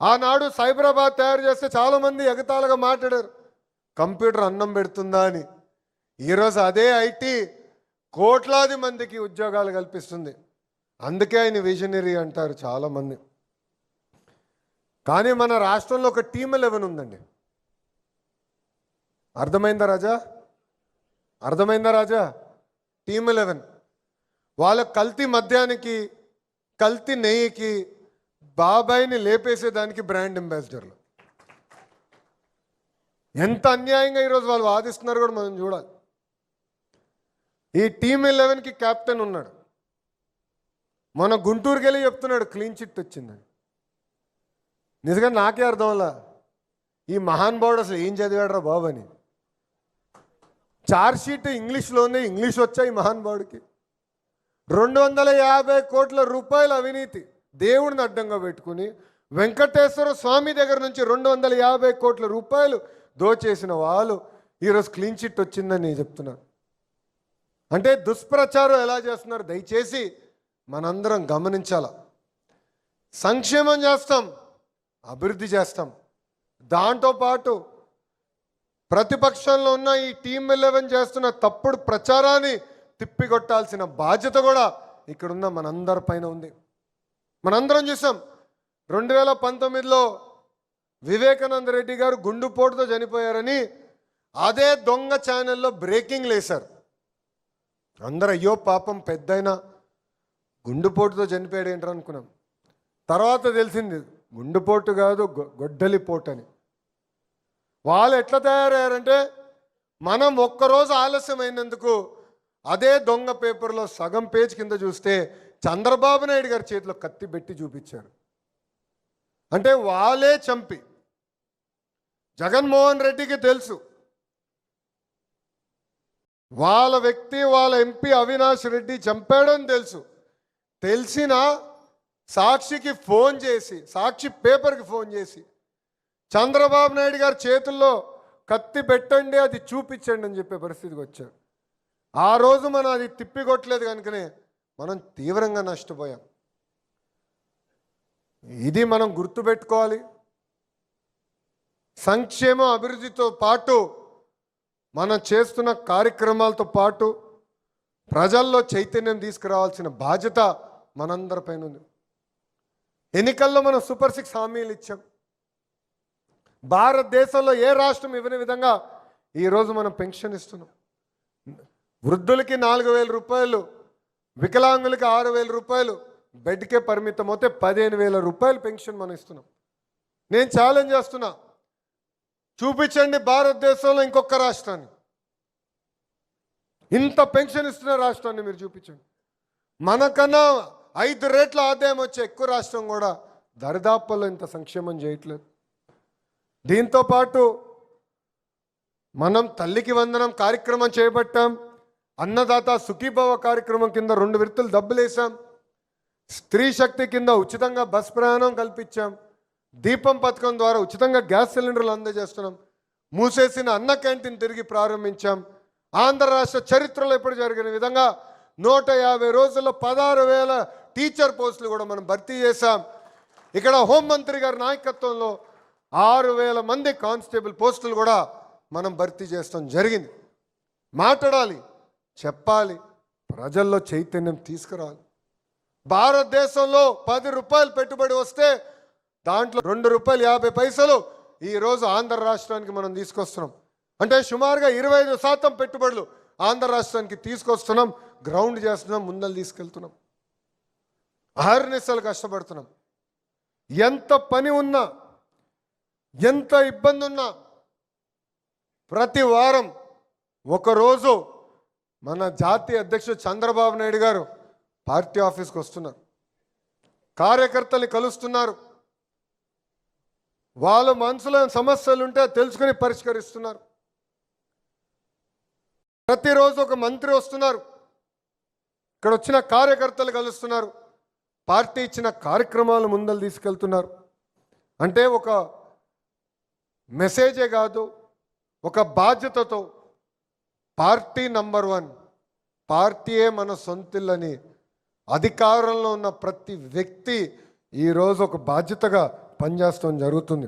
ఆనాడు సైబరాబాద్ తయారు చేస్తే చాలామంది ఎగతాళిగా మాట్లాడారు, కంప్యూటర్ అన్నం పెడుతుందా అని. ఈరోజు అదే ఐటీ కోట్లాది మందికి ఉద్యోగాలు కల్పిస్తుంది. అందుకే ఆయన విజనరీ అంటారు చాలామంది. కానీ మన రాష్ట్రంలో ఒక టీమ్ 11 ఉందండి. అర్థమైందా రాజా? అర్థమైందా రాజా? టీమ్ 11 వాళ్ళ కల్తీ మద్యానికి, కల్తీ నెయ్యికి, బాబాయిని లేపేసేదానికి బ్రాండ్ అంబాసిడర్లు. ఎంత అన్యాయంగా ఈరోజు వాళ్ళు వాదిస్తున్నారు కూడా మనం చూడాలి. ఈ టీమ్ 11కి కెప్టెన్ ఉన్నాడు. మన గుంటూరుకి వెళ్ళి చెప్తున్నాడు క్లీన్ చిట్ వచ్చిందని. నిజంగా నాకే అర్థం అలా, ఈ మహానుభావుడు అసలు ఏం చదివాడరా బాబు అని. చార్జ్షీట్ ఇంగ్లీష్లోనే, ఇంగ్లీష్ వచ్చా ఈ మహానుభావుడికి. 250 కోట్ల రూపాయల అవినీతి దేవుడిని అడ్డంగా పెట్టుకుని వెంకటేశ్వర స్వామి దగ్గర నుంచి 250 కోట్ల రూపాయలు దోచేసిన వాళ్ళు ఈరోజు క్లీన్ చిట్ వచ్చిందని చెప్తున్నారు. అంటే దుష్ప్రచారం ఎలా చేస్తున్నారు దయచేసి మనందరం గమనించాల. సంక్షేమం చేస్తాం, అభివృద్ధి చేస్తాం, దాంతోపాటు ప్రతిపక్షంలో ఉన్న ఈ టీమ్ 11 చేస్తున్న తప్పుడు ప్రచారాన్ని తిప్పికొట్టాల్సిన బాధ్యత కూడా ఇక్కడున్న మనందరి పైన ఉంది. మనందరం చూసాం 2019లో వివేకానంద రెడ్డి గారు గుండుపోటుతో చనిపోయారని అదే దొంగ ఛానల్లో బ్రేకింగ్ లేశారు. అందరూ అయ్యో పాపం పెద్దయినా గుండుపోటుతో చనిపోయాడు ఏంట్రా అనుకున్నాం. తర్వాత తెలిసింది గుండుపోటు కాదు, గొడ్డలిపోటు అని. వాళ్ళు ఎట్లా తయారయ్యారంటే, మనం ఒక్కరోజు ఆలస్యమైనందుకు అదే దొంగ పేపర్లో సగం పేజ్ కింద చూస్తే చంద్రబాబు నాయుడు గారి చేతిలో కత్తి పెట్టి చూపించారు. అంటే వాళ్ళే చంపి, జగన్మోహన్ రెడ్డికి తెలుసు వాళ్ళ వ్యక్తి, వాళ్ళ ఎంపీ అవినాష్ రెడ్డి చంపాడని తెలుసు. తెలిసినా సాక్షికి ఫోన్ చేసి, సాక్షి పేపర్కి ఫోన్ చేసి చంద్రబాబు నాయుడు గారి చేతుల్లో కత్తి పెట్టండి, అది చూపించండి అని చెప్పే పరిస్థితికి వచ్చారు. ఆ రోజు మనం అది తిప్పికొట్టలేదు కనుకనే మనం తీవ్రంగా నష్టపోయాం. ఇది మనం గుర్తుపెట్టుకోవాలి. సంక్షేమ అభివృద్ధితో పాటు మనం చేస్తున్న కార్యక్రమాలతో పాటు ప్రజల్లో చైతన్యం తీసుకురావాల్సిన బాధ్యత మనందరిపైన ఉంది. ఎన్నికల్లో మనం సూపర్ 6 హామీలు ఇచ్చాం. భారతదేశంలో ఏ రాష్ట్రం ఇవ్వని విధంగా ఈరోజు మనం పెన్షన్ ఇస్తున్నాం. వృద్ధులకి 4,000 రూపాయలు, వికలాంగులకి 6,000 రూపాయలు, బెడ్కే పరిమితం అవుతే 15,000 రూపాయలు పెన్షన్ మనం ఇస్తున్నాం. నేను ఛాలెంజ్ చేస్తున్నా, చూపించండి భారతదేశంలో ఇంకొక రాష్ట్రాన్ని, ఇంత పెన్షన్ ఇస్తున్న రాష్ట్రాన్ని మీరు చూపించండి. మనకన్నా 5 రెట్ల ఆదాయం వచ్చే ఎక్కువ రాష్ట్రం కూడా దరిదాపుల్లో ఇంత సంక్షేమం చేయట్లేదు. దీంతోపాటు మనం తల్లికి వందనం కార్యక్రమం చేపట్టాం. అన్నదాత సుఖీభవ కార్యక్రమం కింద 2 విడతలు డబ్బులు వేసాం. స్త్రీ శక్తి కింద ఉచితంగా బస్ ప్రయాణం కల్పించాం. దీపం పథకం ద్వారా ఉచితంగా గ్యాస్ సిలిండర్లు అందజేస్తున్నాం. మూసేసిన అన్న క్యాంటీన్ తిరిగి ప్రారంభించాం. ఆంధ్ర రాష్ట్ర చరిత్రలో ఎప్పుడు జరిగిన విధంగా 150 రోజుల్లో 16,000 టీచర్ పోస్టులు కూడా మనం భర్తీ చేశాం. ఇక్కడ హోంమంత్రి గారి నాయకత్వంలో 6,000 మంది కానిస్టేబుల్ పోస్టులు కూడా మనం భర్తీ చేస్తాం జరిగింది. మాట్లాడాలి, చెప్పాలి, ప్రజల్లో చైతన్యం తీసుకురావాలి. భారతదేశంలో 10 రూపాయలు పెట్టుబడి వస్తే దాంట్లో ₹2.50 ఈరోజు ఆంధ్ర రాష్ట్రానికి మనం తీసుకొస్తున్నాం. అంటే సుమారుగా 25% పెట్టుబడులు ఆంధ్ర రాష్ట్రానికి తీసుకొస్తున్నాం, గ్రౌండ్ చేస్తున్నాం, ముందలు తీసుకెళ్తున్నాం. అహర్నిశలు కష్టపడుతున్నాం. ఎంత పని ఉన్నా, ఎంత ఇబ్బంది ఉన్నా ప్రతి వారం ఒకరోజు మన జాతీయ అధ్యక్షుడు చంద్రబాబు నాయుడు గారు పార్టీ ఆఫీస్కి వస్తున్నారు, కార్యకర్తల్ని కలుస్తున్నారు, వాళ్ళ మనసులో సమస్యలు ఉంటే తెలుసుకుని పరిష్కరిస్తున్నారు. ప్రతిరోజు ఒక మంత్రి వస్తున్నారు, ఇక్కడ వచ్చిన కార్యకర్తలు కలుస్తున్నారు, పార్టీ ఇచ్చిన కార్యక్రమాలు ముందలు తీసుకెళ్తున్నారు. అంటే ఒక మెసేజే కాదు, ఒక బాధ్యతతో పార్టీ నంబర్ 1, పార్టీయే మన సొంతిల్లని అధికారంలో ఉన్న ప్రతి వ్యక్తి ఈరోజు ఒక బాధ్యతగా పనిచేస్తాం జరుగుతుంది.